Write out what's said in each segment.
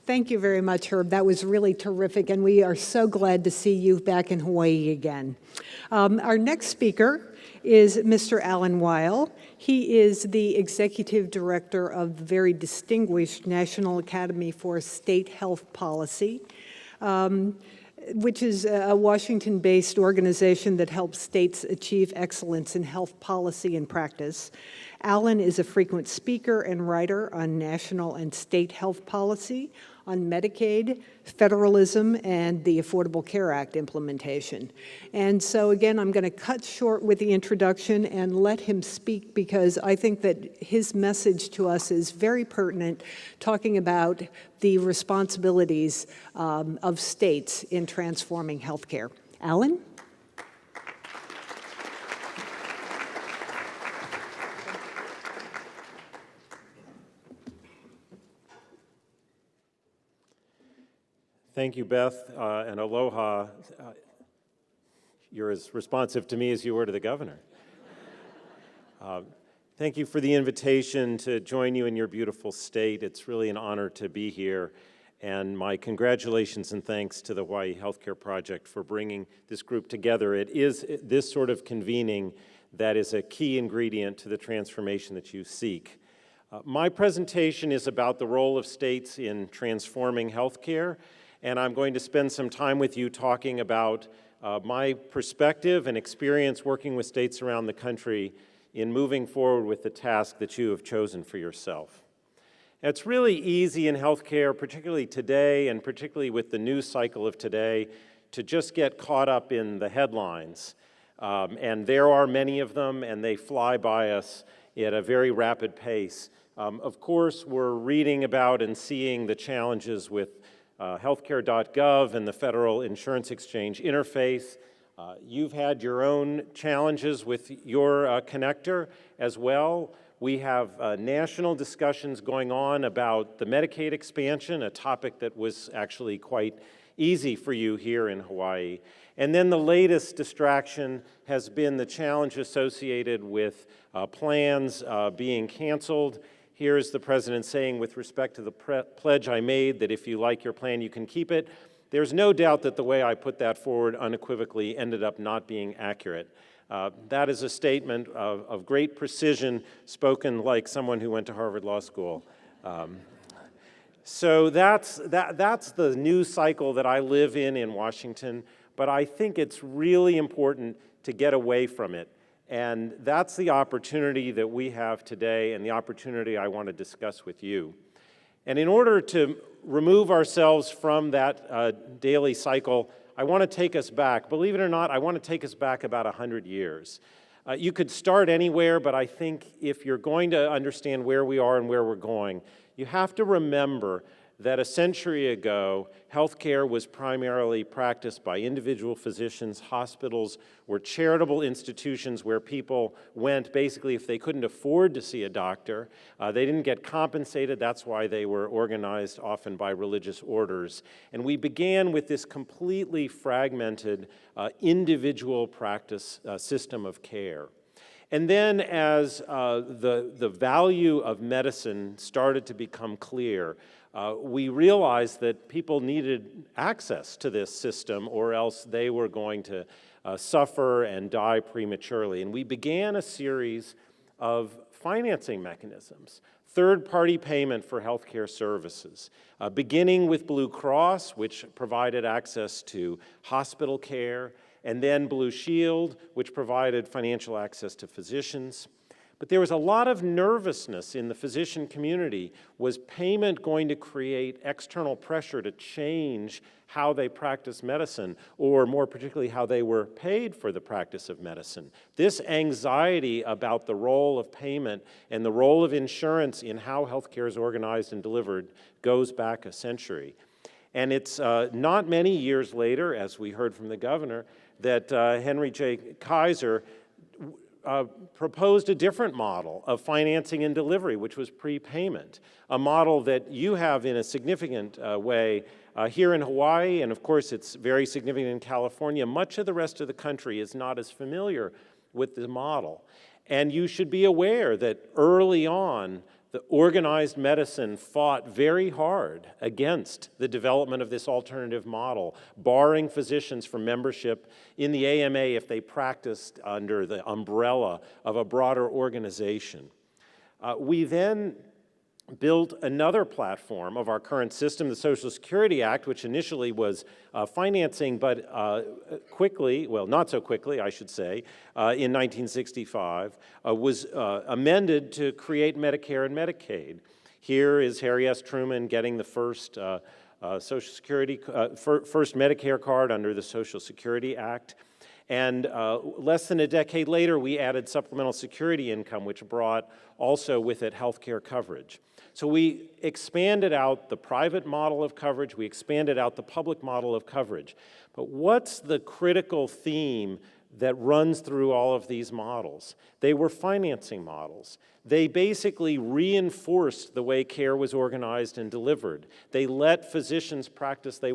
Thank you very much, Herb. That was really terrific, and we are so glad to see you back in Hawaii again. Our next speaker is Mr. Alan Weil. He is the Executive Director of the very distinguished National Academy for State Health Policy, which is a Washington-based organization that helps states achieve excellence in health policy and practice. Alan is a frequent speaker and writer on national and state health policy, on Medicaid, federalism, and the Affordable Care Act implementation. And so again, I'm going to cut short with the introduction and let him speak because I think that his message to us is very pertinent, talking about the responsibilities of states in transforming healthcare. Alan? Thank you, Beth, and aloha. You're as responsive to me as you were to the governor. Thank you for the invitation to join you in your beautiful state. It's really an honor to be here. And my congratulations and thanks to the Hawaii Healthcare Project for bringing this group together. It is this sort of convening that is a key ingredient to the transformation that you seek. My presentation is about the role of states in transforming healthcare. And I'm going to spend some time with you talking about my perspective and experience working with states around the country in moving forward with the task that you have chosen for yourself. It's really easy in healthcare, particularly today and particularly with the news cycle of today, to just get caught up in the headlines. And there are many of them, and they fly by us at a very rapid pace. Of course, we're reading about and seeing the challenges with healthcare.gov and the Federal Insurance Exchange interface. You've had your own challenges with your connector as well. We have national discussions going on about the Medicaid expansion, a topic that was actually quite easy for you here in Hawaii. And then the latest distraction has been the challenge associated with plans being canceled. Here's the president saying, with respect to the pledge I made, that if you like your plan, you can keep it. There's no doubt that the way I put that forward unequivocally ended up not being accurate. That is a statement of great precision, spoken like someone who went to Harvard Law School. So that's the news cycle that I live in Washington, but I think it's really important to get away from it. And that's the opportunity that we have today and the opportunity I want to discuss with you. And in order to remove ourselves from that daily cycle, I want to take us back. Believe it or not, I want to take us back about 100 years. You could start anywhere, but I think if you're going to understand where we are and where we're going, you have to remember that a century ago, healthcare was primarily practiced by individual physicians. Hospitals were charitable institutions where people went basically if they couldn't afford to see a doctor. They didn't get compensated. That's why they were organized often by religious orders. And we began with this completely fragmented individual practice system of care. And then as the value of medicine started to become clear, we realized that people needed access to this system or else they were going to suffer and die prematurely. And we began a series of financing mechanisms, third-party payment for healthcare services, beginning with Blue Cross, which provided access to hospital care, and then Blue Shield, which provided financial access to physicians. But there was a lot of nervousness in the physician community. Was payment going to create external pressure to change how they practice medicine, or more particularly how they were paid for the practice of medicine? This anxiety about the role of payment and the role of insurance in how healthcare is organized and delivered goes back a century. And it's not many years later, as we heard from the governor, that Henry J. Kaiser proposed a different model of financing and delivery, which was prepayment, a model that you have in a significant way here in Hawaii, and of course it's very significant in California. Much of the rest of the country is not as familiar with the model. And you should be aware that early on, The organized medicine fought very hard against the development of this alternative model, barring physicians from membership in the AMA if they practiced under the umbrella of a broader organization. We then built another platform of our current system, the Social Security Act, which initially was financing, but quickly, well, not so quickly, I should say, in 1965, was amended to create Medicare and Medicaid. Here is Harry S. Truman getting the first Social Security, first Medicare card under the Social Security Act. And less than a decade later, we added supplemental security income, which brought also with it health care coverage. So we expanded out the private model of coverage, we expanded out the public model of coverage. But what's the critical theme that runs through all of these models? They were financing models. They basically reinforced the way care was organized and delivered. They let physicians practice the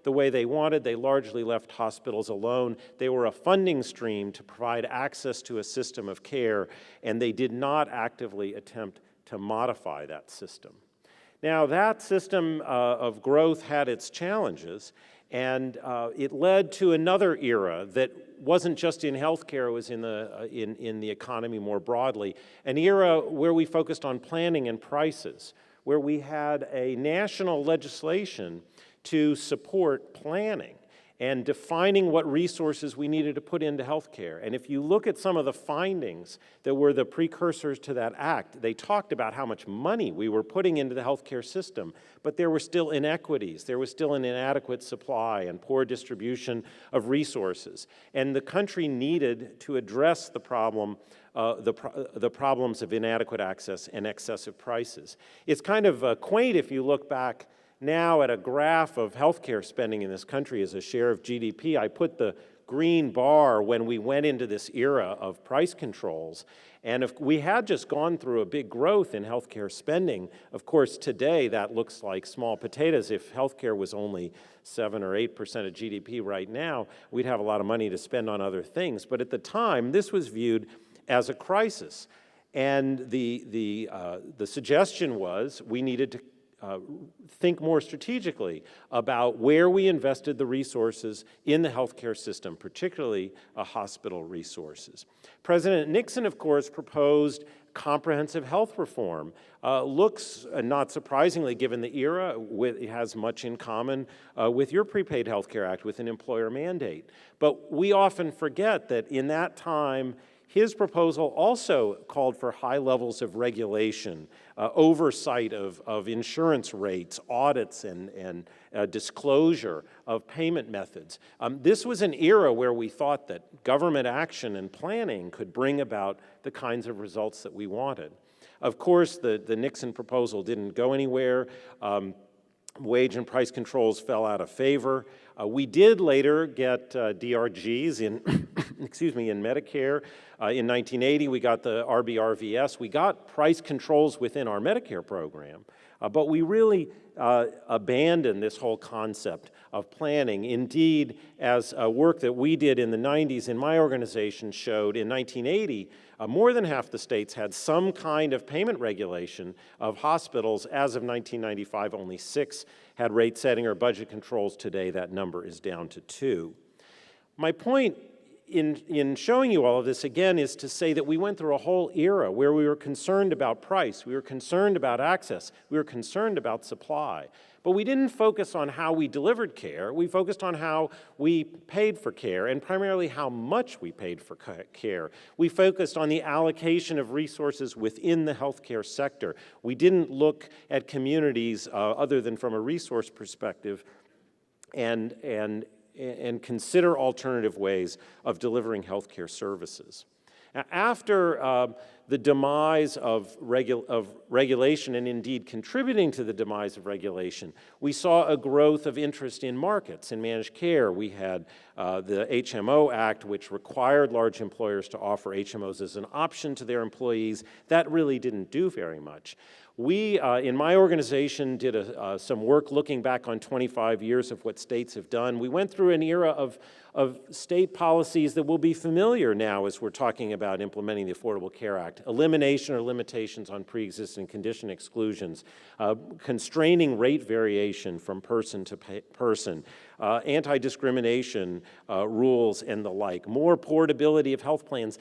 way they wanted. They largely left hospitals alone. They were a funding stream to provide access to a system of care, and they did not actively attempt to modify that system. Now, that system of growth had its challenges, and it led to another era that wasn't just in healthcare, it was in the economy more broadly, an era where we focused on planning and prices, where we had a national legislation to support planning and defining what resources we needed to put into healthcare. And if you look at some of the findings that were the precursors to that act, they talked about how much money we were putting into the healthcare system, but there were still inequities. There was still an inadequate supply and poor distribution of resources. And the country needed to address the problem, the problems of inadequate access and excessive prices. It's kind of quaint if you look back now at a graph of healthcare spending in this country as a share of GDP. I put the green bar when we went into this era of price controls. And if we had just gone through a big growth in healthcare spending, of course, today that looks like small potatoes. If healthcare was only 7 or 8% of GDP right now, we'd have a lot of money to spend on other things. But at the time, this was viewed as a crisis. And the suggestion was we needed to think more strategically about where we invested the resources in the healthcare system, particularly hospital resources. President Nixon, of course, proposed comprehensive health reform. Looks, not surprisingly given the era, it has much in common with your Prepaid Healthcare Act with an employer mandate. But we often forget that in that time, his proposal also called for high levels of regulation, oversight of insurance rates, audits, and disclosure of payment methods. This was an era where we thought that government action and planning could bring about the kinds of results that we wanted. Of course, the Nixon proposal didn't go anywhere. Wage and price controls fell out of favor. We did later get DRGs in, in Medicare. In 1980, we got the RBRVS. We got price controls within our Medicare program, but we really abandoned this whole concept of planning. Indeed, as work that we did in the 90s in my organization showed, in 1980, more than half the states had some kind of payment regulation of hospitals. As of 1995, only 6 had rate setting or budget controls. Today, that number is down to 2. My point in showing you all of this, again, is to say that we went through a whole era where we were concerned about price, we were concerned about access, we were concerned about supply. But we didn't focus on how we delivered care. We focused on how we paid for care, and primarily how much we paid for care. We focused on the allocation of resources within the healthcare sector. We didn't look at communities other than from a resource perspective and consider alternative ways of delivering healthcare services. Now, after the demise of regulation, and indeed contributing to the demise of regulation, we saw a growth of interest in markets. In managed care, we had the HMO Act, which required large employers to offer HMOs as an option to their employees. That really didn't do very much. We, in my organization, did some work looking back on 25 years of what states have done. We went through an era of state policies that will be familiar now as we're talking about implementing the Affordable Care Act. Act, elimination or limitations on pre-existing condition exclusions, constraining rate variation from person to person, anti-discrimination rules and the like, more portability of health plans.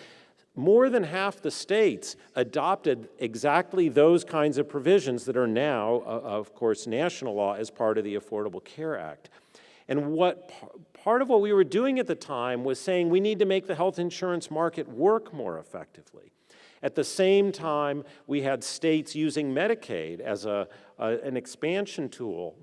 More than half the states adopted exactly those kinds of provisions that are now, of course, national law as part of the Affordable Care Act. And part of what we were doing at the time was saying we need to make the health insurance market work more effectively. At the same time, we had states using Medicaid as an expansion tool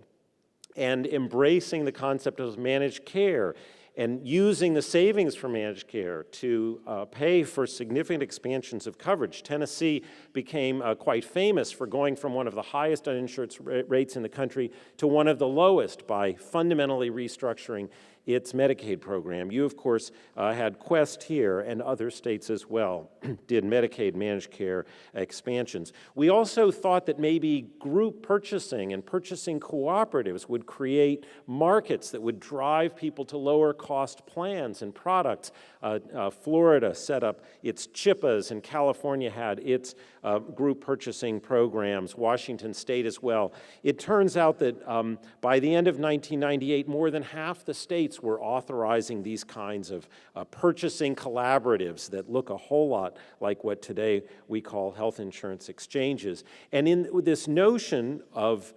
and embracing the concept of managed care and using the savings from managed care to pay for significant expansions of coverage. Tennessee became quite famous for going from one of the highest uninsured rates in the country to one of the lowest by fundamentally restructuring its Medicaid program. You, of course, had Quest here, and other states as well did Medicaid managed care expansions. We also thought that maybe group purchasing and purchasing cooperatives would create markets that would drive people to lower cost plans and products. Florida set up its CHIPAs, and California had its group purchasing programs, Washington State as well. It turns out that by the end of 1998, more than half the states were authorizing these kinds of purchasing collaboratives that look a whole lot like what today we call health insurance exchanges. And in this notion of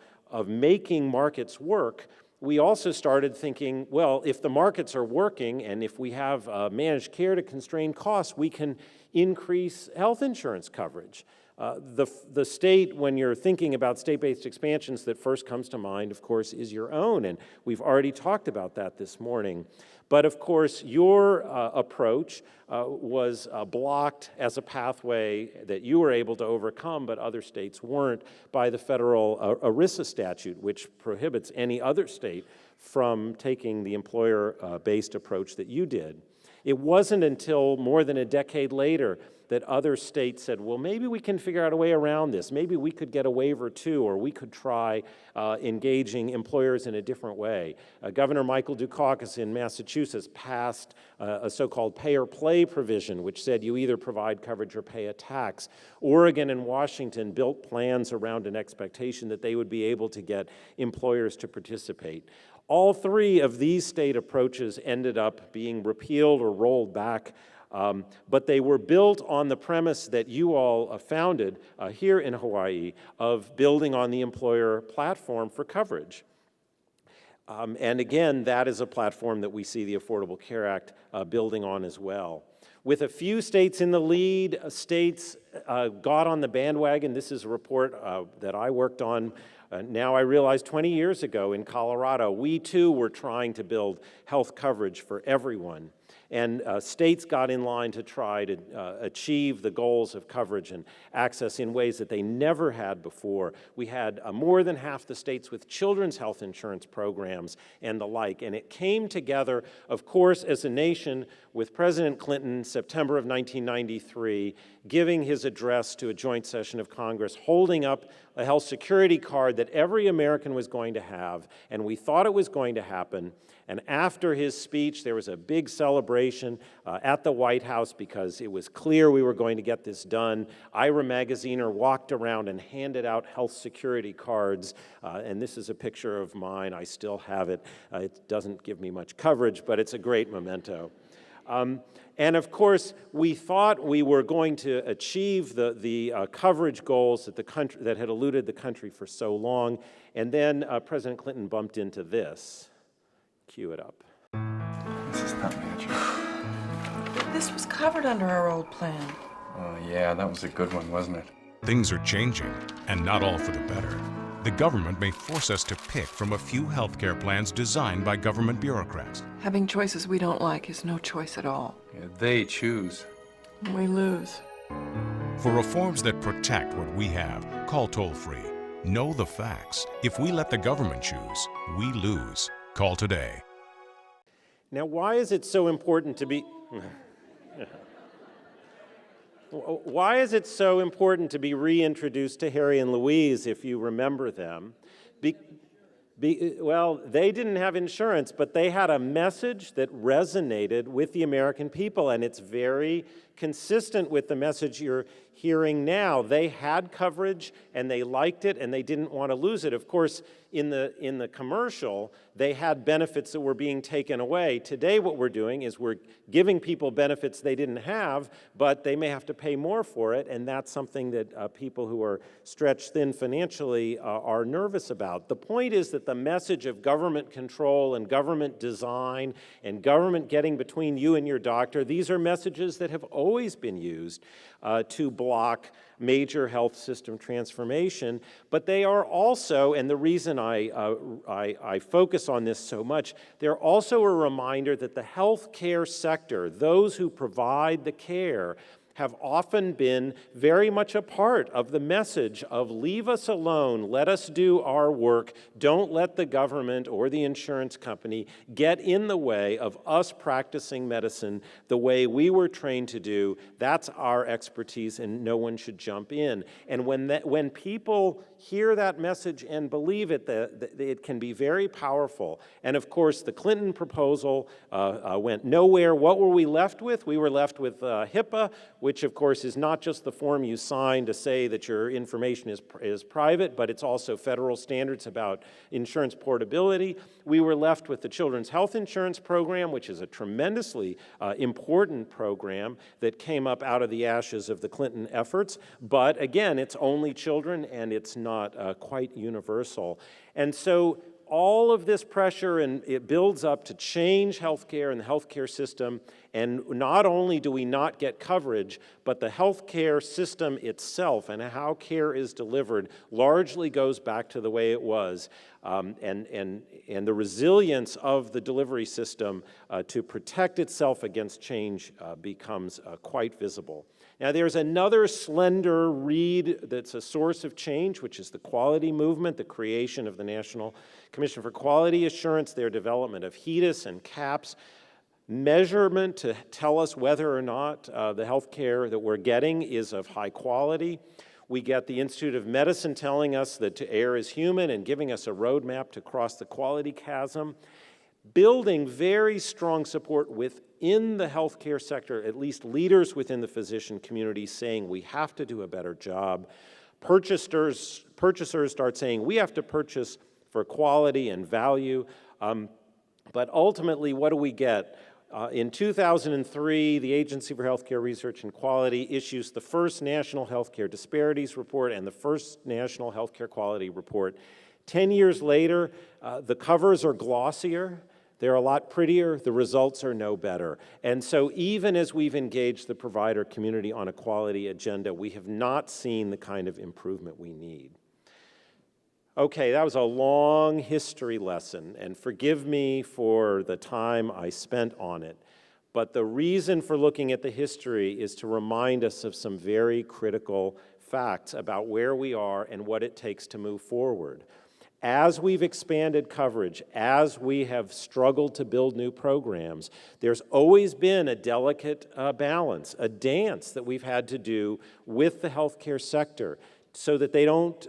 making markets work, we also started thinking, well, if the markets are working and if we have managed care to constrain costs, we can increase health insurance coverage. The state, when you're thinking about state-based expansions, that first comes to mind, of course, is your own, and we've already talked about that this morning. But of course, your approach was blocked as a pathway that you were able to overcome, but other states weren't, by the federal ERISA statute, which prohibits any other state from taking the employer-based approach that you did. It wasn't until more than a decade later that other states said, well, maybe we can figure out a way around this. Maybe we could get a waiver too, or we could try engaging employers in a different way. Governor Michael Dukakis in Massachusetts passed a so-called Payerplay provision, which said you either provide coverage or pay a tax. Oregon and Washington built plans around an expectation that they would be able to get employers to participate. All three of these state approaches ended up being repealed or rolled back, but they were built on the premise that you all founded here in Hawaii of building on the employer platform for coverage. And again, that is a platform that we see the Affordable Care Act building on as well. With a few states in the lead, states got on the bandwagon. This is a report that I worked on now I realize 20 years ago in Colorado. We too were trying to build health coverage for everyone. And states got in line to try to achieve the goals of coverage and access in ways that they never had before. We had more than half the states with children's health insurance programs and the like. And it came together, of course, as a nation with President Clinton, September of 1993, giving his address to a joint session of Congress, holding up a health security card that every American was going to have, and we thought it was going to happen. And after his speech, there was a big celebration at the White House because it was clear we were going to get this done. Ira Magaziner walked around and handed out health security cards, and this is a picture of mine. I still have it. It doesn't give me much coverage, but it's a great memento. And of course, we thought we were going to achieve the coverage goals that the country that had eluded the country for so long, and then President Clinton bumped into this. Cue it up. This is not magic. This was covered under our old plan. Oh, yeah, that was a good one, wasn't it? Things are changing, and not all for the better. The government may force us to pick from a few healthcare plans designed by government bureaucrats. Having choices we don't like is no choice at all. Yeah, they choose. We lose. For reforms that protect what we have, call toll-free. Know the facts. If we let the government choose, we lose. Call today. Now, why is it so important to be... Why is it so important to be reintroduced to Harry and Louise, if you remember them? Well, they didn't have insurance, but they had a message that resonated with the American people, and it's very consistent with the message you're hearing now, they had coverage and they liked it and they didn't want to lose it. Of course, in the commercial, they had benefits that were being taken away. Today, what we're doing is we're giving people benefits they didn't have, but they may have to pay more for it, and that's something that people who are stretched thin financially are nervous about. The point is that the message of government control and government design and government getting between you and your doctor, these are messages that have always been used to block major health system transformation, but they are also, and the reason I focus on this so much, they're also a reminder that the healthcare sector, those who provide the care, have often been very much a part of the message of leave us alone, let us do our work, don't let the government or the insurance company get in the way of us practicing medicine the way we were trained to do. That's our expertise and no one should jump in. And when people hear that message and believe it, it can be very powerful. And of course, the Clinton proposal went nowhere. What were we left with? We were left with HIPAA, which of course is not just the form you sign to say that your information is private, but it's also federal standards about insurance portability. We were left with the Children's Health Insurance Program, which is a tremendously important program that came up out of the ashes of the Clinton efforts. But again, it's only children and it's not quite universal. And so all of this pressure, and it builds up to change healthcare and the healthcare system, and not only do we not get coverage, but the healthcare system itself and how care is delivered largely goes back to the way it was, and the resilience of the delivery system to protect itself against change becomes quite visible. Now, there's another slender reed that's a source of change, which is the quality movement, the creation of the National Commission for Quality Assurance, their development of HIHS and CAHPS, measurement to tell us whether or not the health care that we're getting is of high quality. We get the Institute of Medicine telling us that to err is human and giving us a roadmap to cross the quality chasm. Building very strong support within the healthcare sector, at least leaders within the physician community saying we have to do a better job. Purchasers start saying we have to purchase for quality and value. But ultimately, what do we get? In 2003, the Agency for Healthcare Research and Quality issues the first National Healthcare Disparities Report and the first National Healthcare Quality Report. 10 years later, the covers are glossier. They're a lot prettier, the results are no better. And so even as we've engaged the provider community on a quality agenda, we have not seen the kind of improvement we need. Okay, that was a long history lesson, and forgive me for the time I spent on it. But the reason for looking at the history is to remind us of some very critical facts about where we are and what it takes to move forward. As we've expanded coverage, as we have struggled to build new programs, there's always been a delicate balance, a dance that we've had to do with the healthcare sector so that they don't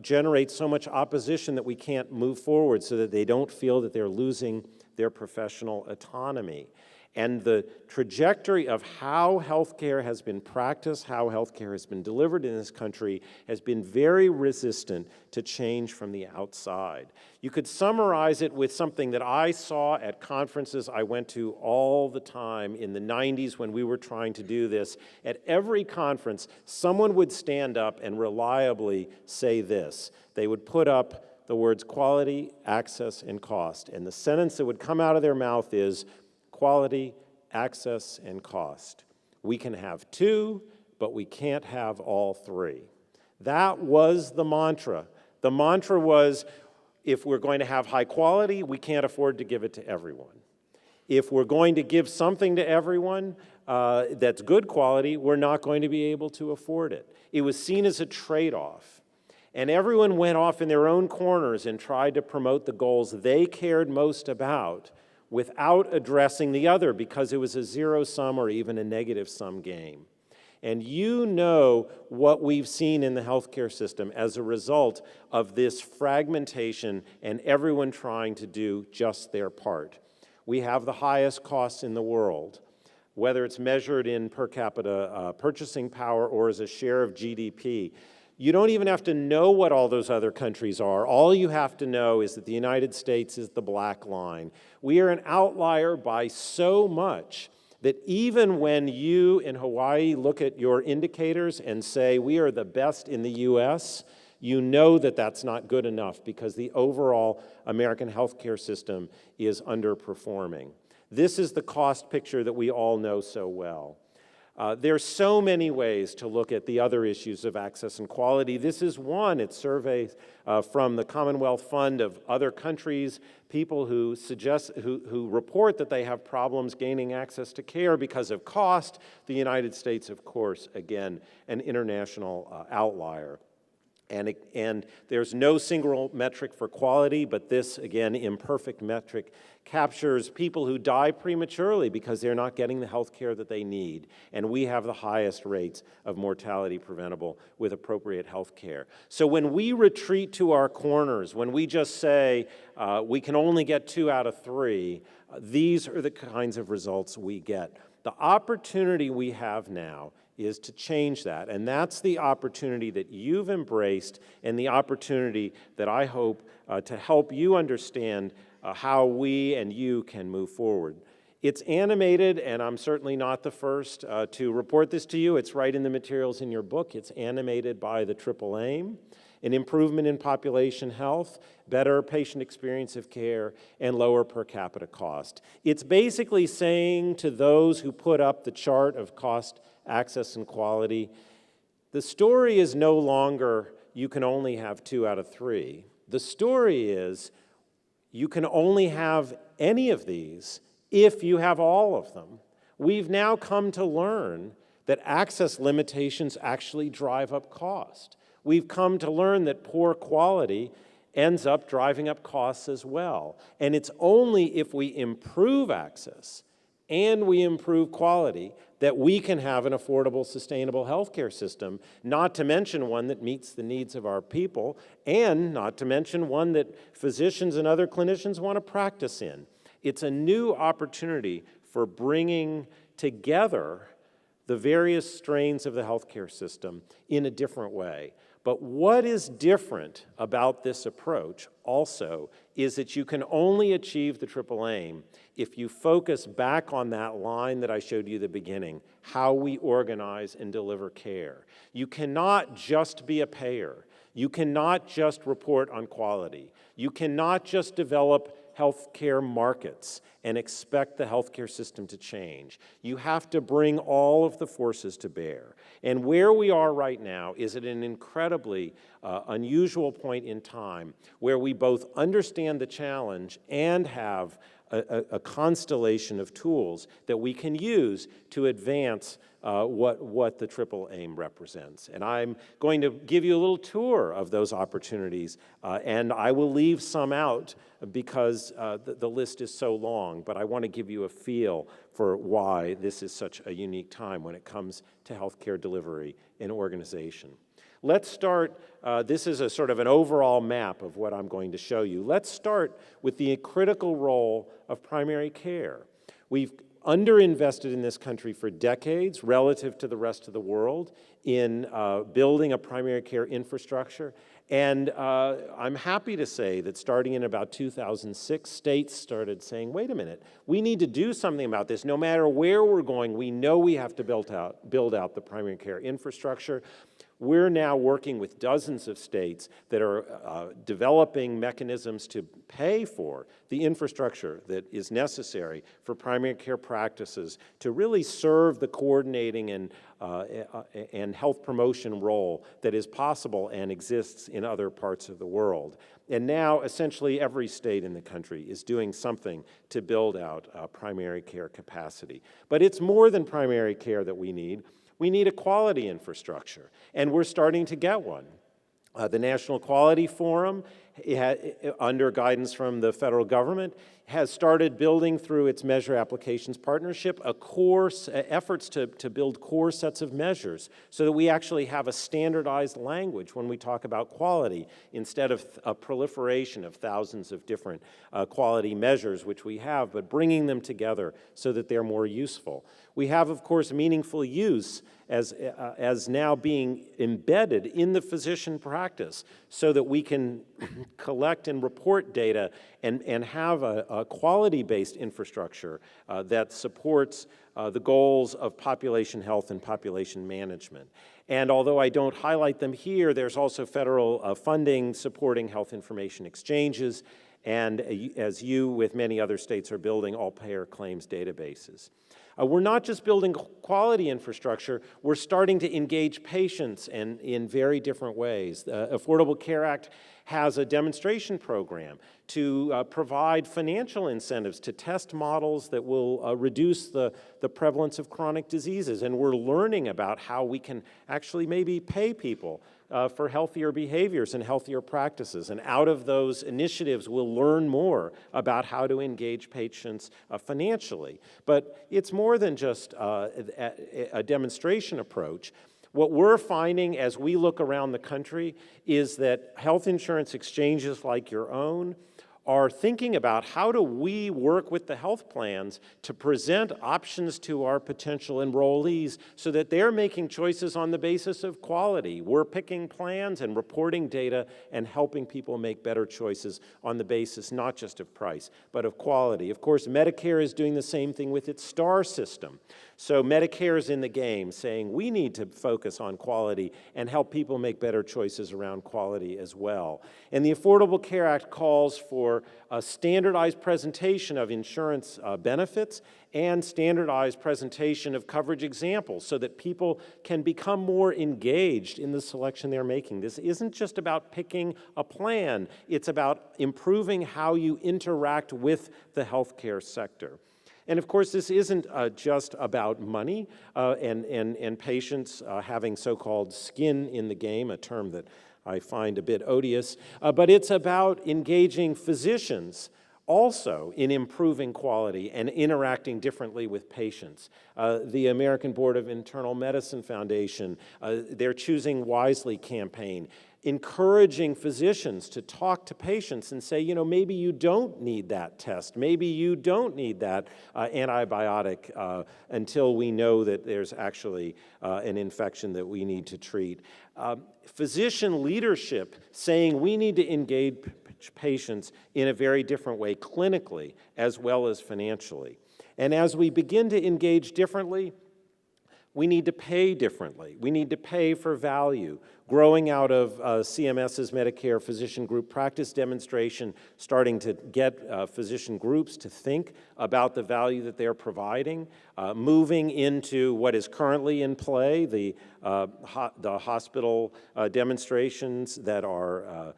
generate so much opposition that we can't move forward, so that they don't feel that they're losing their professional autonomy. And the trajectory of how healthcare has been practiced, how healthcare has been delivered in this country has been very resistant to change from the outside. You could summarize it with something that I saw at conferences I went to all the time in the 90s when we were trying to do this. At every conference, someone would stand up and reliably say this. They would put up the words quality, access, and cost. And the sentence that would come out of their mouth is, quality, access, and cost. We can have two, but we can't have all three. That was the mantra. The mantra was, if we're going to have high quality, we can't afford to give it to everyone. If we're going to give something to everyone that's good quality, we're not going to be able to afford it. It was seen as a trade-off. And everyone went off in their own corners and tried to promote the goals they cared most about without addressing the other, because it was a zero-sum or even a negative-sum game. And you know what we've seen in the healthcare system as a result of this fragmentation and everyone trying to do just their part. We have the highest costs in the world. whether it's measured in per capita purchasing power or as a share of GDP. You don't even have to know what all those other countries are. All you have to know is that the United States is the black line. We are an outlier by so much that even when you in Hawaii look at your indicators and say we are the best in the US, you know that that's not good enough because the overall American healthcare system is underperforming. This is the cost picture that we all know so well. There's so many ways to look at the other issues of access and quality. This is one. It's surveys from the Commonwealth Fund of other countries, people who report that they have problems gaining access to care because of cost. The United States, of course, again, an international outlier. And there's no single metric for quality, but this, again, imperfect metric captures people who die prematurely because they're not getting the health care that they need. And we have the highest rates of mortality preventable with appropriate health care. So when we retreat to our corners, when we just say we can only get 2 out of 3, these are the kinds of results we get. The opportunity we have now is to change that, and that's the opportunity that you've embraced and the opportunity that I hope to help you understand how we and you can move forward. It's animated, and I'm certainly not the first to report this to you. It's right in the materials in your book. It's animated by the triple aim: an improvement in population health, better patient experience of care, and lower per capita cost. It's basically saying to those who put up the chart of cost, access, and quality, the story is no longer you can only have 2 out of 3. The story is you can only have any of these if you have all of them. We've now come to learn that access limitations actually drive up cost. We've come to learn that poor quality ends up driving up costs as well. And it's only if we improve access and we improve quality that we can have an affordable, sustainable healthcare system, not to mention one that meets the needs of our people, and not to mention one that physicians and other clinicians want to practice in. It's a new opportunity for bringing together the various strains of the healthcare system in a different way. But what is different about this approach also is that you can only achieve the triple aim if you focus back on that line that I showed you at the beginning, how we organize and deliver care. You cannot just be a payer. You cannot just report on quality. You cannot just develop healthcare markets and expect the healthcare system to change. You have to bring all of the forces to bear. And where we are right now is at an incredibly unusual point in time where we both understand the challenge and have a constellation of tools that we can use to advance what the triple aim represents. And I'm going to give you a little tour of those opportunities, and I will leave some out because the list is so long, but I want to give you a feel for why this is such a unique time when it comes to healthcare delivery and organization. Let's start, this is a sort of an overall map of what I'm going to show you. Let's start with the critical role of primary care. We've underinvested in this country for decades relative to the rest of the world in building a primary care infrastructure. And I'm happy to say that starting in about 2006, states started saying, wait a minute, we need to do something about this. No matter where we're going, we know we have to build out the primary care infrastructure. We're now working with dozens of states that are developing mechanisms to pay for the infrastructure that is necessary for primary care practices to really serve the coordinating and health promotion role that is possible and exists in other parts of the world. And now, essentially, every state in the country is doing something to build out primary care capacity. But it's more than primary care that we need. We need a quality infrastructure, and we're starting to get one. The National Quality Forum under guidance from the federal government, has started building through its Measure Applications Partnership efforts to build core sets of measures so that we actually have a standardized language when we talk about quality instead of a proliferation of thousands of different quality measures, which we have, but bringing them together so that they're more useful. We have, of course, meaningful use as now being embedded in the physician practice so that we can collect and report data and have a quality-based infrastructure that supports the goals of population health and population management. And although I don't highlight them here, there's also federal funding supporting health information exchanges, and as you, with many other states, are building all-payer claims databases. We're not just building quality infrastructure, we're starting to engage patients in very different ways. The Affordable Care Act has a demonstration program to provide financial incentives to test models that will reduce the prevalence of chronic diseases. And we're learning about how we can actually maybe pay people for healthier behaviors and healthier practices. And out of those initiatives, we'll learn more about how to engage patients financially. But it's more than just a demonstration approach. What we're finding as we look around the country is that health insurance exchanges like your own are thinking about how do we work with the health plans to present options to our potential enrollees so that they're making choices on the basis of quality. We're picking plans and reporting data and helping people make better choices on the basis not just of price, but of quality. Of course, Medicare is doing the same thing with its STAR system. So Medicare is in the game saying we need to focus on quality and help people make better choices around quality as well. And the Affordable Care Act calls for a standardized presentation of insurance benefits and standardized presentation of coverage examples so that people can become more engaged in the selection they're making. This isn't just about picking a plan, it's about improving how you interact with the healthcare sector. And of course, this isn't just about money and patients having so-called skin in the game, a term that I find a bit odious, but it's about engaging physicians also in improving quality and interacting differently with patients. The American Board of Internal Medicine Foundation, their Choosing Wisely campaign, encouraging physicians to talk to patients and say, you know, maybe you don't need that test, maybe you don't need that antibiotic until we know that there's actually an infection that we need to treat. Physician leadership saying we need to engage patients in a very different way clinically as well as financially. And as we begin to engage differently, we need to pay differently. We need to pay for value. Growing out of CMS's Medicare Physician Group Practice demonstration, starting to get physician groups to think about the value that they're providing, moving into what is currently in play, the hospital demonstrations that are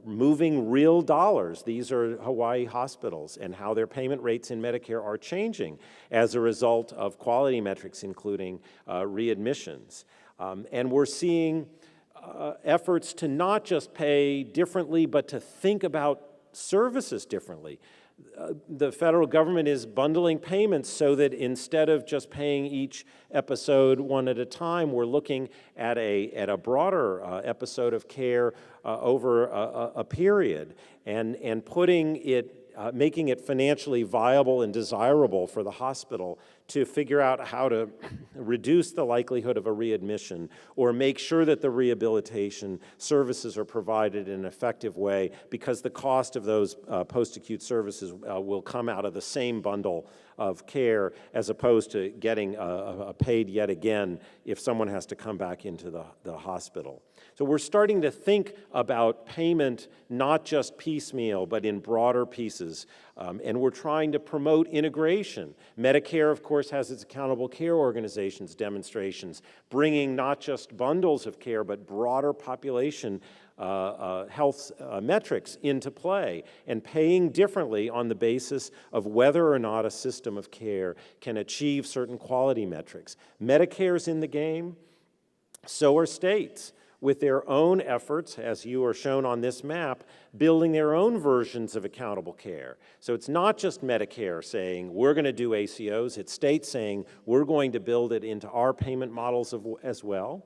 moving real dollars. These are Hawaii hospitals, and how their payment rates in Medicare are changing as a result of quality metrics, including readmissions. And we're seeing efforts to not just pay differently, but to think about services differently. The federal government is bundling payments so that instead of just paying each episode one at a time, we're looking at a broader episode of care over a period and putting it making it financially viable and desirable for the hospital to figure out how to reduce the likelihood of a readmission or make sure that the rehabilitation services are provided in an effective way, because the cost of those post-acute services will come out of the same bundle of care as opposed to getting paid yet again if someone has to come back into the hospital. So we're starting to think about payment not just piecemeal, but in broader pieces. And we're trying to promote integration. Medicare, of course, has its accountable care organizations demonstrations, bringing not just bundles of care, but broader population health metrics into play, and paying differently on the basis of whether or not a system of care can achieve certain quality metrics. Medicare's in the game, so are states. with their own efforts, as you are shown on this map, building their own versions of accountable care. So it's not just Medicare saying, we're going to do ACOs, it's states saying, we're going to build it into our payment models as well.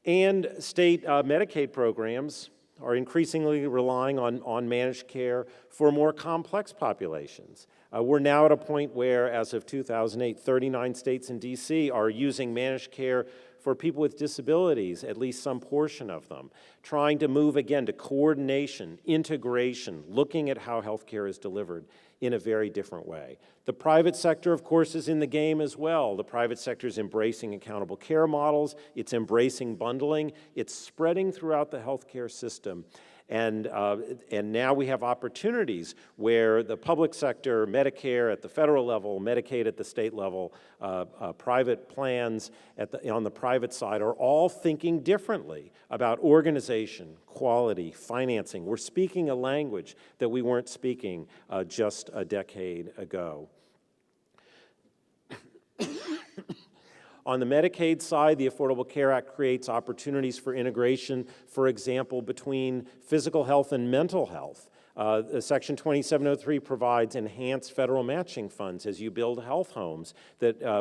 And state Medicaid programs are increasingly relying on managed care for more complex populations. We're now at a point where, as of 2008, 39 states and DC are using managed care for people with disabilities, at least some portion of them, trying to move again to coordination, integration, looking at how healthcare is delivered in a very different way. The private sector, of course, is in the game as well. The private sector is embracing accountable care models, it's embracing bundling, it's spreading throughout the healthcare system. And now we have opportunities where the public sector, Medicare at the federal level, Medicaid at the state level, private plans on the private side are all thinking differently about organization, quality, financing. We're speaking a language that we weren't speaking just a decade ago. On the Medicaid side, the Affordable Care Act creates opportunities for integration, for example, between physical health and mental health. Section 2703 provides enhanced federal matching funds as you build health homes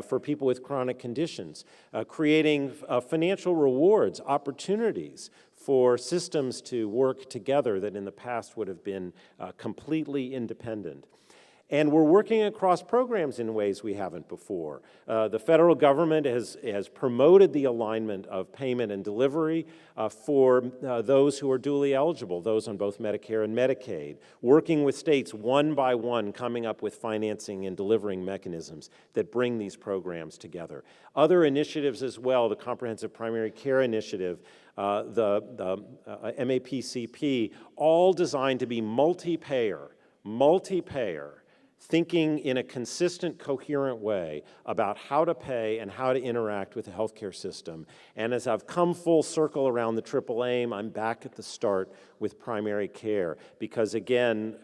for people with chronic conditions, creating financial rewards, opportunities for systems to work together that in the past would have been completely independent. And we're working across programs in ways we haven't before. The federal government has promoted the alignment of payment and delivery for those who are duly eligible, those on both Medicare and Medicaid, working with states one by one, coming up with financing and delivering mechanisms that bring these programs together. Other initiatives as well, the Comprehensive Primary Care Initiative, the MAPCP, all designed to be multi-payer, thinking in a consistent, coherent way about how to pay and how to interact with the healthcare system. And as I've come full circle around the triple aim, I'm back at the start with primary care, because again,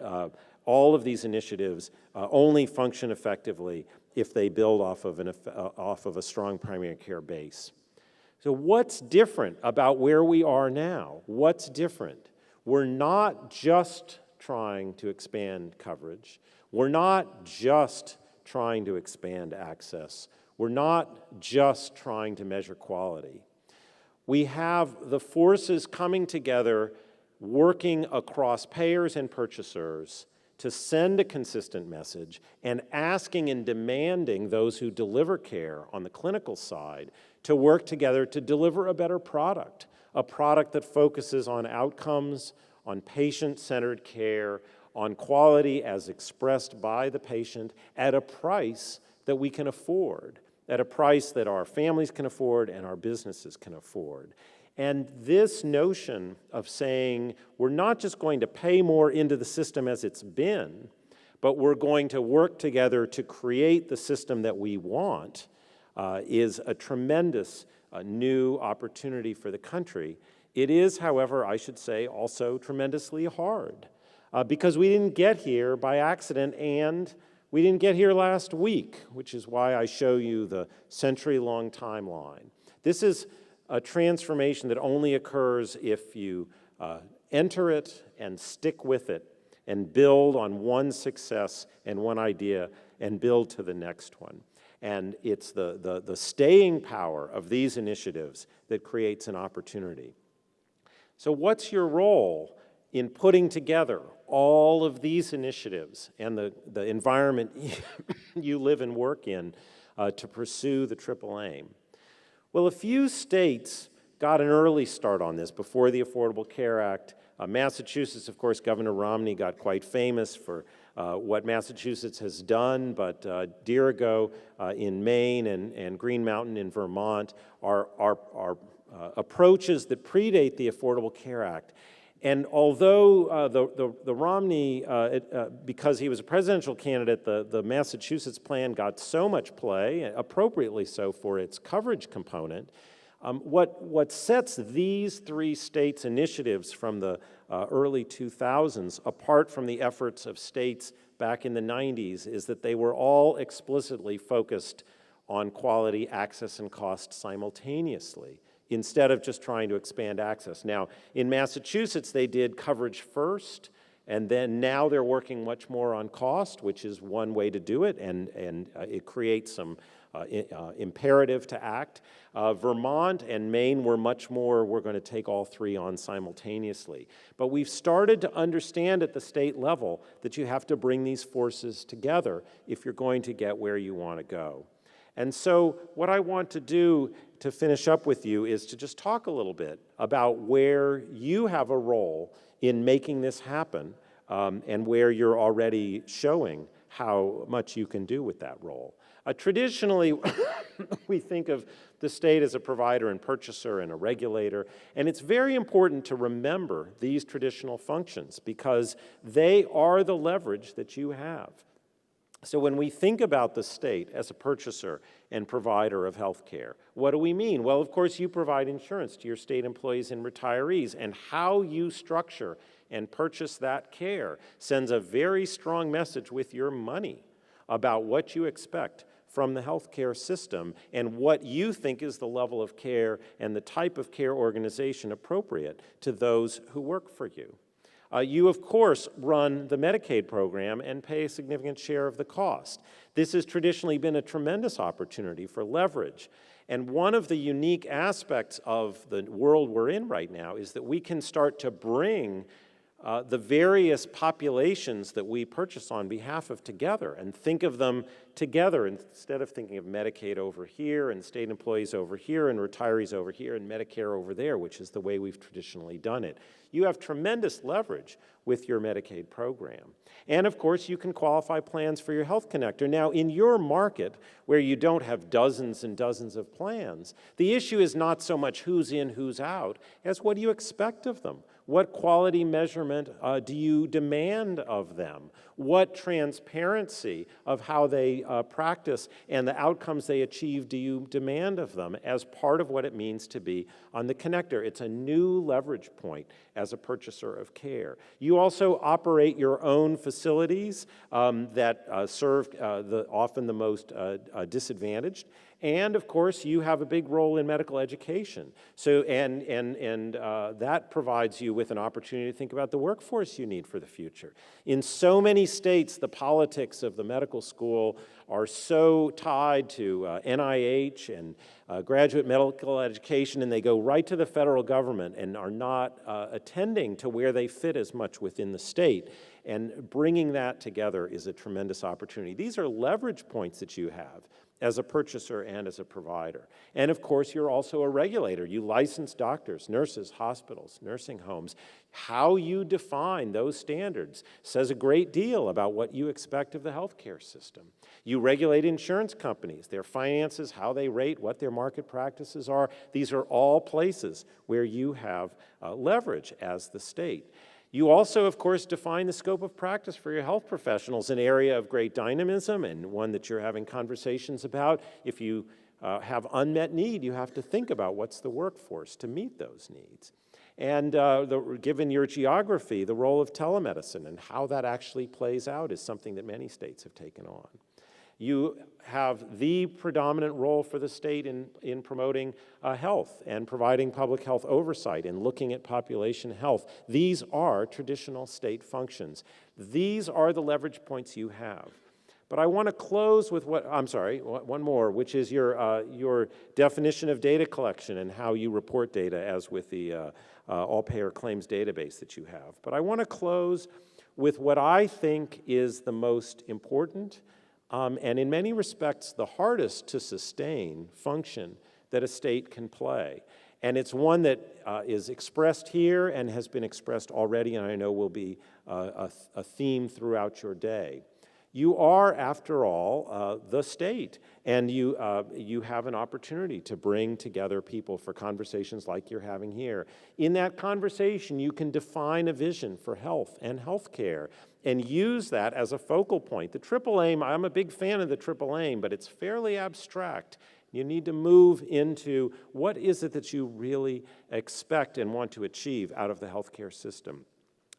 all of these initiatives only function effectively if they build off of a strong primary care base. So what's different about where we are now? What's different? We're not just trying to expand coverage. We're not just trying to expand access. We're not just trying to measure quality. We have the forces coming together, working across payers and purchasers to send a consistent message and asking and demanding those who deliver care on the clinical side to work together to deliver a better product, a product that focuses on outcomes, on patient-centered care, on quality as expressed by the patient at a price that we can afford, at a price that our families can afford and our businesses can afford. And this notion of saying we're not just going to pay more into the system as it's been, but we're going to work together to create the system that we want is a tremendous new opportunity for the country. It is, however, I should say, also tremendously hard. Because we didn't get here by accident, and we didn't get here last week, which is why I show you the century-long timeline. This is a transformation that only occurs if you enter it and stick with it and build on one success and one idea and build to the next one. And it's the staying power of these initiatives that creates an opportunity. So what's your role in putting together all of these initiatives and the environment you live and work in to pursue the triple aim? Well, a few states got an early start on this before the Affordable Care Act. Massachusetts, of course, Governor Romney got quite famous for what Massachusetts has done, but Dirigo in Maine and Green Mountain in Vermont are approaches that predate the Affordable Care Act. And although the Romney, because he was a presidential candidate, the Massachusetts plan got so much play, appropriately so for its coverage component, what sets these three states' initiatives from the early 2000s apart from the efforts of states back in the 90s is that they were all explicitly focused on quality, access, and cost simultaneously instead of just trying to expand access. Now, in Massachusetts, they did coverage first, and then now they're working much more on cost, which is one way to do it, and it creates some imperative to act. Vermont and Maine were much more, we're going to take all three on simultaneously. But we've started to understand at the state level that you have to bring these forces together if you're going to get where you want to go. And so what I want to do to finish up with you is to just talk a little bit about where you have a role in making this happen, and where you're already showing how much you can do with that role. Traditionally, we think of the state as a provider and purchaser and a regulator, and it's very important to remember these traditional functions because they are the leverage that you have. So when we think about the state as a purchaser and provider of health care, what do we mean? Well, of course, you provide insurance to your state employees and retirees, and how you structure and purchase that care sends a very strong message with your money about what you expect from the healthcare system and what you think is the level of care and the type of care organization appropriate to those who work for you. You, of course, run the Medicaid program and pay a significant share of the cost. This has traditionally been a tremendous opportunity for leverage. And one of the unique aspects of the world we're in right now is that we can start to bring the various populations that we purchase on behalf of together and think of them together instead of thinking of Medicaid over here and state employees over here and retirees over here and Medicare over there, which is the way we've traditionally done it. You have tremendous leverage with your Medicaid program. And of course, you can qualify plans for your Health Connector. Now, in your market, where you don't have dozens and dozens of plans, the issue is not so much who's in, who's out, as what do you expect of them? What quality measurement do you demand of them? What transparency of how they practice and the outcomes they achieve do you demand of them as part of what it means to be on the connector? It's a new leverage point as a purchaser of care. You also operate your own facilities that serve often the most disadvantaged. And of course, you have a big role in medical education. So, and that provides you with an opportunity to think about the workforce you need for the future. In so many states, the politics of the medical school are so tied to NIH and graduate medical education, and they go right to the federal government and are not attending to where they fit as much within the state. And bringing that together is a tremendous opportunity. These are leverage points that you have as a purchaser and as a provider. And of course, you're also a regulator. You license doctors, nurses, hospitals, nursing homes. How you define those standards says a great deal about what you expect of the healthcare system. You regulate insurance companies, their finances, how they rate, what their market practices are. These are all places where you have leverage as the state. You also, of course, define the scope of practice for your health professionals, an area of great dynamism and one that you're having conversations about. If you have unmet need, you have to think about what's the workforce to meet those needs. And given your geography, the role of telemedicine and how that actually plays out is something that many states have taken on. You have the predominant role for the state in promoting health and providing public health oversight and looking at population health. These are traditional state functions. These are the leverage points you have. But I want to close with one more, which is your definition of data collection and how you report data, as with the all-payer claims database that you have. But I want to close with what I think is the most important and in many respects, the hardest to sustain function that a state can play. And it's one that is expressed here and has been expressed already, and I know will be a theme throughout your day. You are, after all, the state, and you have an opportunity to bring together people for conversations like you're having here. In that conversation, you can define a vision for health and healthcare and use that as a focal point. The triple aim, I'm a big fan of the triple aim, but it's fairly abstract. You need to move into what is it that you really expect and want to achieve out of the healthcare system.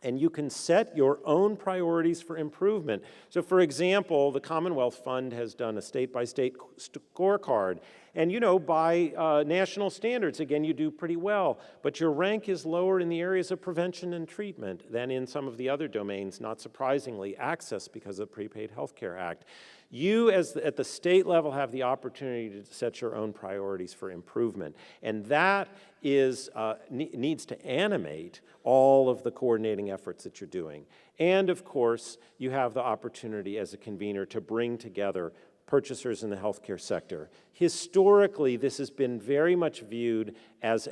and you can set your own priorities for improvement. So for example, the Commonwealth Fund has done a state-by-state scorecard, and you know, by national standards, again, you do pretty well, but your rank is lower in the areas of prevention and treatment than in some of the other domains, not surprisingly, access because of the Prepaid Healthcare Act. You, at the state level, have the opportunity to set your own priorities for improvement, and that is, needs to animate all of the coordinating efforts that you're doing. And of course, you have the opportunity as a convener to bring together purchasers in the healthcare sector. Historically, this has been very much viewed as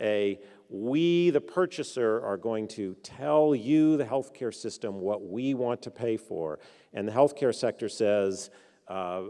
we, the purchaser, are going to tell you, the healthcare system, what we want to pay for. And the healthcare sector says,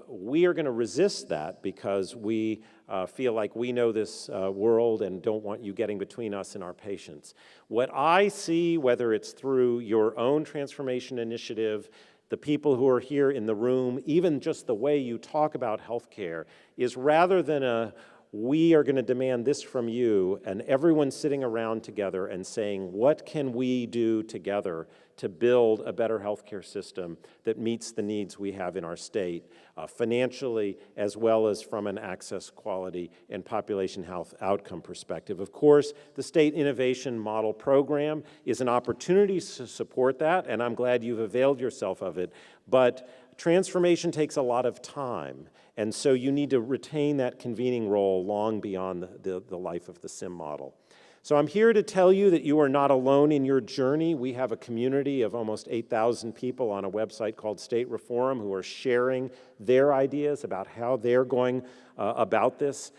we are going to resist that because we feel like we know this world and don't want you getting between us and our patients. What I see, whether it's through your own transformation initiative, the people who are here in the room, even just the way you talk about healthcare, is rather than we are going to demand this from you, and everyone sitting around together and saying, what can we do together to build a better healthcare system that meets the needs we have in our state, financially, as well as from an access, quality, and population health outcome perspective. Of course, the State Innovation Model Program is an opportunity to support that, and I'm glad you've availed yourself of it, but transformation takes a lot of time, and so you need to retain that convening role long beyond the life of the SIM model. So I'm here to tell you that you are not alone in your journey. We have a community of almost 8,000 people on a website called State Reform who are sharing their ideas about how they're going about this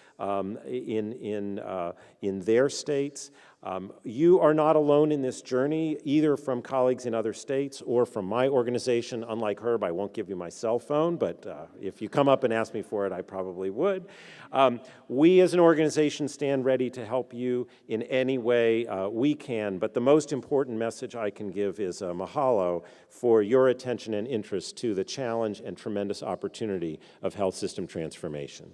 in their states. You are not alone in this journey, either from colleagues in other states or from my organization. Unlike Herb, I won't give you my cell phone, but if you come up and ask me for it, I probably would. We as an organization stand ready to help you in any way we can, but the most important message I can give is mahalo for your attention and interest to the challenge and tremendous opportunity of health system transformation.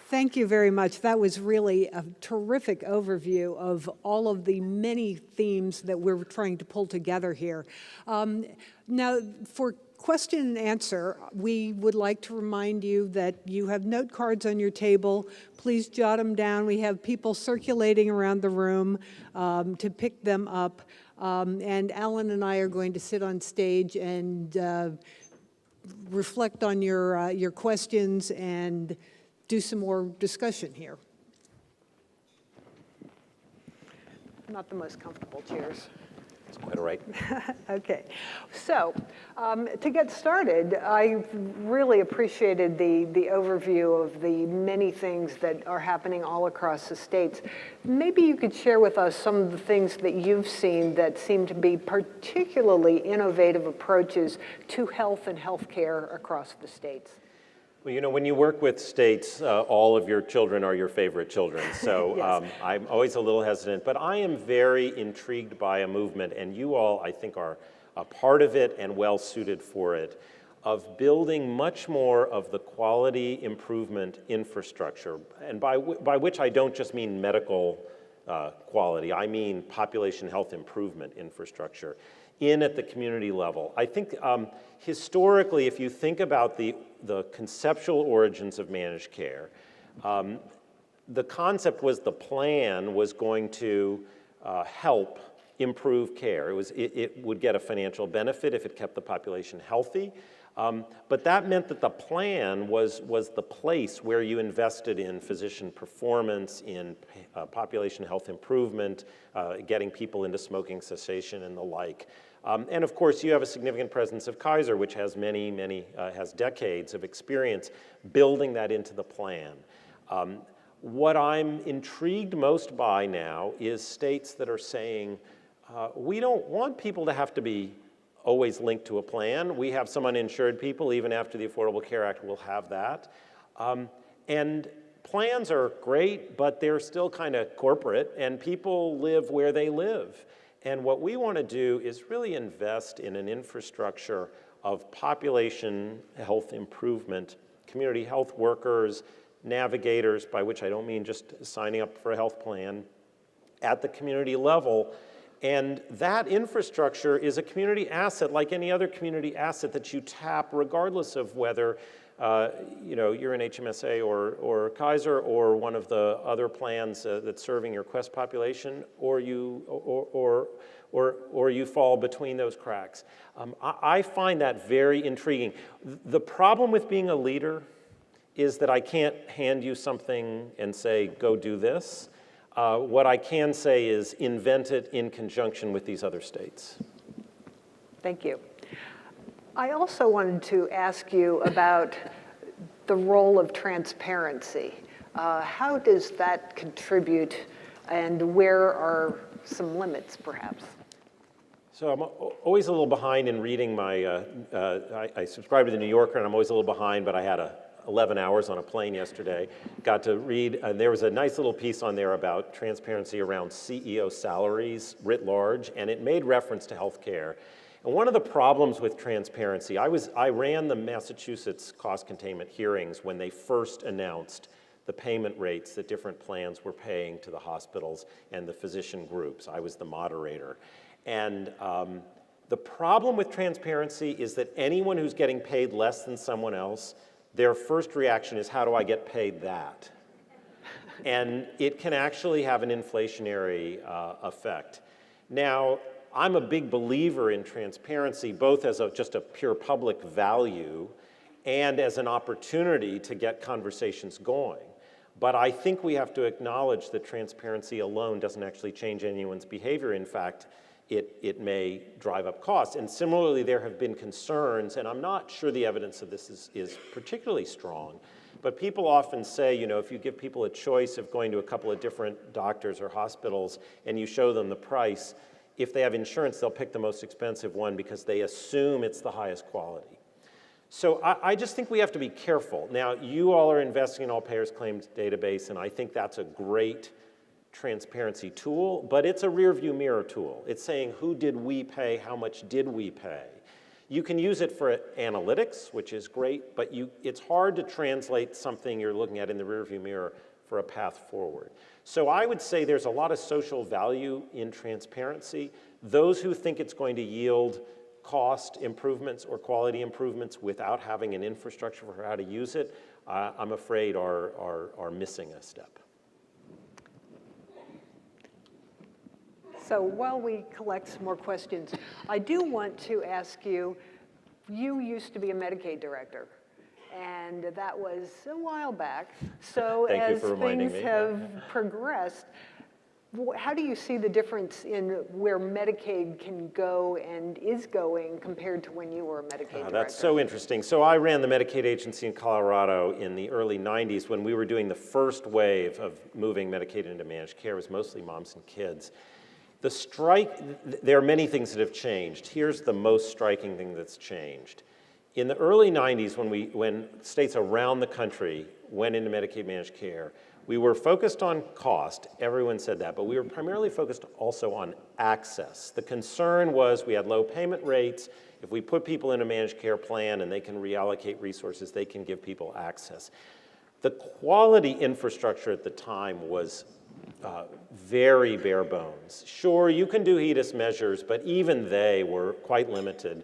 Thank you very much. That was really a terrific overview of all of the many themes that we're trying to pull together here. Now, for question and answer, we would like to remind you that you have note cards on your table. Please jot them down. We have people circulating around the room to pick them up. And Alan and I are going to sit on stage and reflect on your questions and do some more discussion here. Not the most comfortable chairs. That's quite all right. Okay, so to get started, I really appreciated the overview of the many things that are happening all across the states. Maybe you could share with us some of the things that you've seen that seem to be particularly innovative approaches to health and healthcare across the states. Well, you know, when you work with states, all of your children are your favorite children. So yes. I'm always a little hesitant, but I am very intrigued by a movement, and you all, I think, are a part of it and well suited for it, of building much more of the quality improvement infrastructure. And by which I don't just mean medical quality, I mean population health improvement infrastructure at the community level. I think historically, if you think about the conceptual origins of managed care, the concept was the plan was going to help improve care. It would get a financial benefit if it kept the population healthy, but that meant that the plan was the place where you invested in physician performance, in population health improvement, getting people into smoking cessation and the like. And of course, you have a significant presence of Kaiser, which has has decades of experience building that into the plan. What I'm intrigued most by now is states that are saying, we don't want people to have to be always linked to a plan. We have some uninsured people, even after the Affordable Care Act, we'll have that. And plans are great, but they're still kind of corporate, and people live where they live. And what we want to do is really invest in an infrastructure of population health improvement community health workers, navigators, by which I don't mean just signing up for a health plan, at the community level. And that infrastructure is a community asset like any other community asset that you tap regardless of whether you're an HMSA or Kaiser or one of the other plans that's serving your Quest population, or you fall between those cracks. I find that very intriguing. The problem with being a leader is that I can't hand you something and say, go do this. What I can say is invent it in conjunction with these other states. Thank you. I also wanted to ask you about the role of transparency. How does that contribute, and where are some limits, perhaps? So I'm always a little behind in reading my, I subscribe to the New Yorker, and I'm always a little behind, but I had 11 hours on a plane yesterday. Got to read, there was a nice little piece on there about transparency around CEO salaries writ large, and it made reference to healthcare. And one of the problems with transparency, I ran the Massachusetts cost containment hearings when they first announced the payment rates that different plans were paying to the hospitals and the physician groups. I was the moderator. And the problem with transparency is that anyone who's getting paid less than someone else, their first reaction is, how do I get paid that? And it can actually have an inflationary effect. Now, I'm a big believer in transparency, both as just a pure public value and as an opportunity to get conversations going. But I think we have to acknowledge that transparency alone doesn't actually change anyone's behavior. In fact, it may drive up costs. And similarly, there have been concerns, and I'm not sure the evidence of this is particularly strong, but people often say, if you give people a choice of going to a couple of different doctors or hospitals and you show them the price, if they have insurance, they'll pick the most expensive one because they assume it's the highest quality. So I just think we have to be careful. Now, you all are investing in all payers' claims database, and I think that's a great transparency tool, but it's a rear view mirror tool. It's saying, who did we pay? How much did we pay? You can use it for analytics, which is great, but it's hard to translate something you're looking at in the rear view mirror for a path forward. So I would say there's a lot of social value in transparency. Those who think it's going to yield cost improvements or quality improvements without having an infrastructure for how to use it, I'm afraid are missing a step. So while we collect some more questions, I do want to ask you, you used to be a Medicaid director, and that was a while back. So as things have progressed, how do you see the difference in where Medicaid can go and is going compared to when you were a Medicaid director? That's so interesting. So I ran the Medicaid agency in Colorado in the early 90s when we were doing the first wave of moving Medicaid into managed care. It was mostly moms and kids. The strike, there are many things that have changed. Here's the most striking thing that's changed. In the early 90s, when states around the country went into Medicaid managed care, we were focused on cost, everyone said that, but we were primarily focused also on access. The concern was we had low payment rates. If we put people in a managed care plan and they can reallocate resources, they can give people access. The quality infrastructure at the time was very bare bones. Sure, you can do HIHS measures, but even they were quite limited.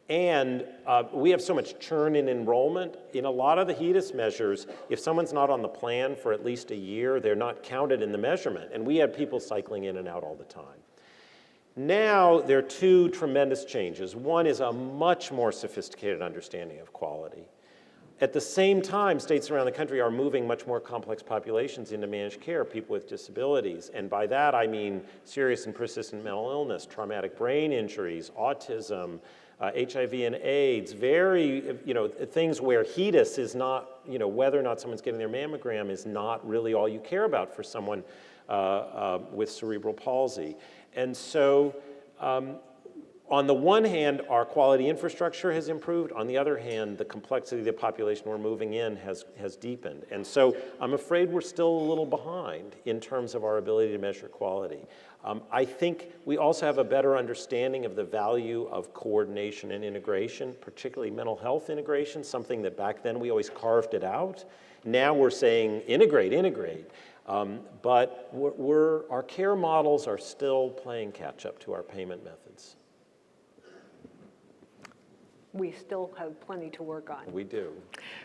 And we have so much churn in enrollment. In a lot of the HIHS measures, if someone's not on the plan for at least a year, they're not counted in the measurement. And we had people cycling in and out all the time. Now, there are two tremendous changes. One is a much more sophisticated understanding of quality. At the same time, states around the country are moving much more complex populations into managed care, people with disabilities. And by that, I mean serious and persistent mental illness, traumatic brain injuries, autism, HIV and AIDS, things where HIHS is not, whether or not someone's getting their mammogram is not really all you care about for someone with cerebral palsy. And so On the one hand, our quality infrastructure has improved. On the other hand, the complexity of the population we're moving in has deepened. And so I'm afraid we're still a little behind in terms of our ability to measure quality. I think we also have a better understanding of the value of coordination and integration, particularly mental health integration, something that back then we always carved it out. Now we're saying integrate, integrate. But our care models are still playing catch up to our payment methods. We still have plenty to work on. We do.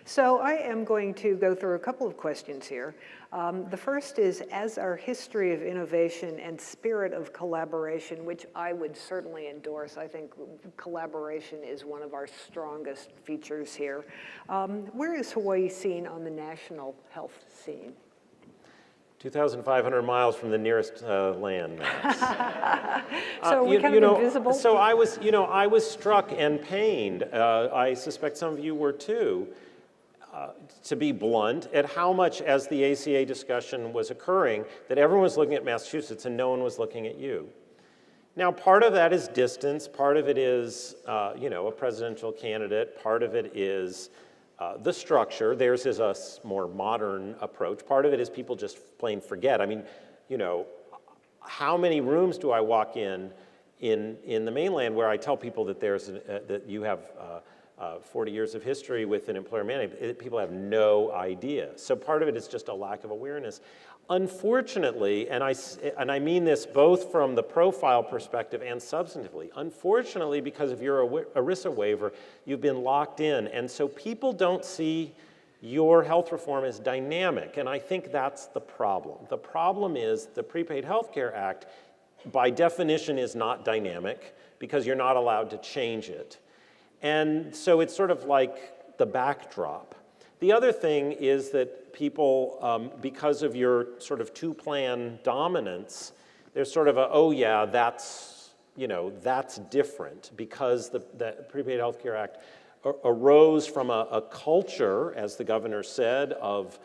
So I am going to go through a couple of questions here. The first is, as our history of innovation and spirit of collaboration, which I would certainly endorse, I think collaboration is one of our strongest features here. Where is Hawaii seen on the national health scene? 2,500 miles from the nearest land mass. So we kind of invisible? So I was struck and pained, I suspect some of you were too, to be blunt, at how much as the ACA discussion was occurring, that everyone was looking at Massachusetts and no one was looking at you. Now, part of that is distance, part of it is, a presidential candidate, part of it is the structure. Theirs is a more modern approach. Part of it is people just plain forget. I mean, how many rooms do I walk in the mainland where I tell people that that you have 40 years of history with an employer mandate? People have no idea. So part of it is just a lack of awareness. Unfortunately, and I mean this both from the profile perspective and substantively, unfortunately, because of your ERISA waiver, you've been locked in. And so people don't see your health reform as dynamic. And I think that's the problem. The problem is the Prepaid Healthcare Act, by definition, is not dynamic because you're not allowed to change it. And so it's sort of like the backdrop. The other thing is that people, because of your sort of two-plan dominance, there's sort of a, oh yeah, that's different, because the Prepaid Healthcare Act arose from a culture, as the governor said, of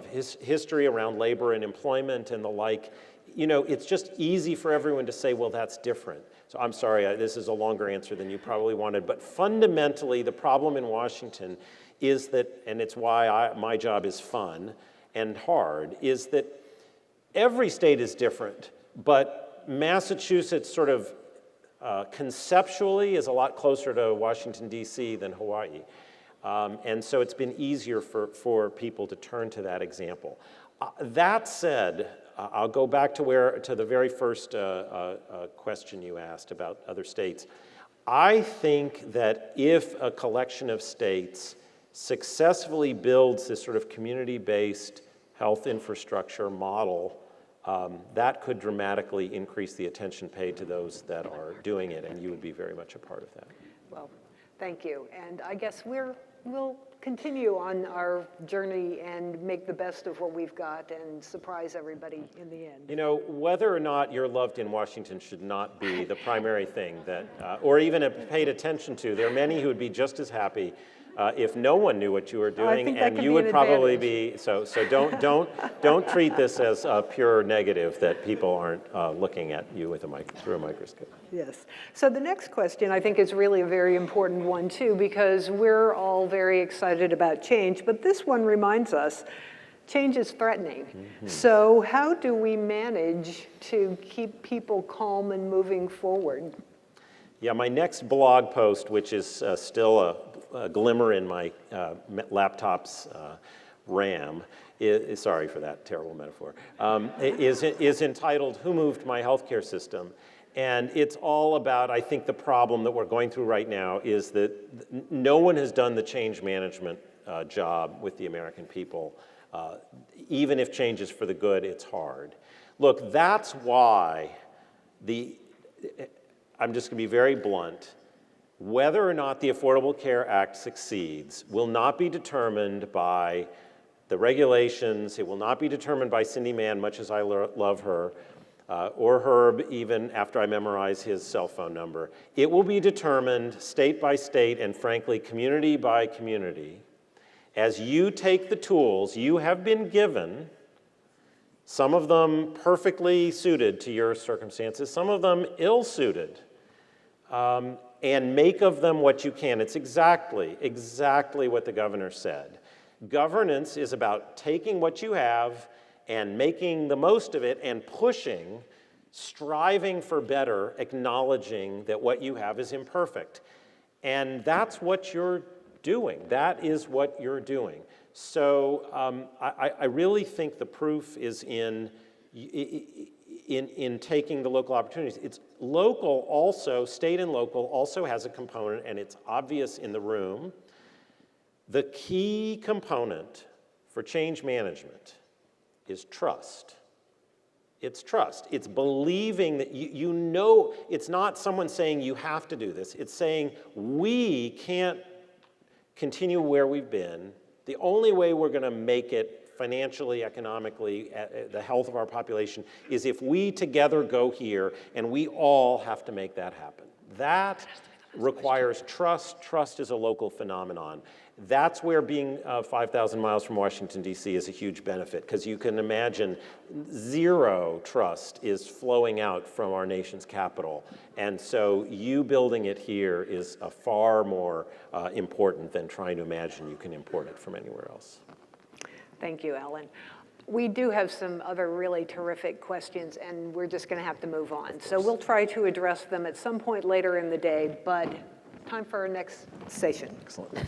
history around labor and employment and the like. It's just easy for everyone to say, well, that's different. So I'm sorry, this is a longer answer than you probably wanted, but fundamentally the problem in Washington is that, and it's why my job is fun and hard, is that every state is different, but Massachusetts sort of conceptually is a lot closer to Washington, D.C. than Hawaii. And so it's been easier for people to turn to that example. That said, I'll go back to the very first question you asked about other states. I think that if a collection of states successfully builds this sort of community-based health infrastructure model, that could dramatically increase the attention paid to those that are doing it, and you would be very much a part of that. Well, thank you. And I guess we'll continue on our journey and make the best of what we've got and surprise everybody in the end. Whether or not you're loved in Washington should not be the primary thing that, or even paid attention to. There are many who would be just as happy if no one knew what you were doing, and you would probably be. So don't treat this as a pure negative that people aren't looking at you with through a microscope. Yes. So the next question I think is really a very important one too, because we're all very excited about change, but this one reminds us change is threatening. Mm-hmm. So how do we manage to keep people calm and moving forward? Yeah, my next blog post, which is still a glimmer in my laptop's RAM, sorry for that terrible metaphor, is entitled, Who Moved My Healthcare System? And it's all about, I think the problem that we're going through right now is that no one has done the change management job with the American people. Even if change is for the good, it's hard. Look, that's why I'm just going to be very blunt. Whether or not the Affordable Care Act succeeds will not be determined by the regulations. It will not be determined by Cindy Mann, much as I love her, or Herb, even after I memorize his cell phone number. It will be determined state by state and, frankly, community by community. As you take the tools you have been given, some of them perfectly suited to your circumstances, some of them ill-suited, and make of them what you can. It's exactly what the governor said. Governance is about taking what you have and making the most of it and pushing, striving for better, acknowledging that what you have is imperfect. And that's what you're doing. That is what you're doing. So I really think the proof is in taking the local opportunities. It's local also, state and local also has a component, and it's obvious in the room. The key component for change management is trust. It's trust. It's believing that you know, it's not someone saying you have to do this. It's saying we can't continue where we've been. The only way we're going to make it financially, economically, the health of our population, is if we together go here, and we all have to make that happen. That requires trust. Trust is a local phenomenon. That's where being 5,000 miles from Washington, D.C. is a huge benefit, because you can imagine zero trust is flowing out from our nation's capital. And so you building it here is far more important than trying to imagine you can import it from anywhere else. Thank you, Alan. We do have some other really terrific questions, and we're just going to have to move on. So we'll try to address them at some point later in the day, but time for our next session. Excellent.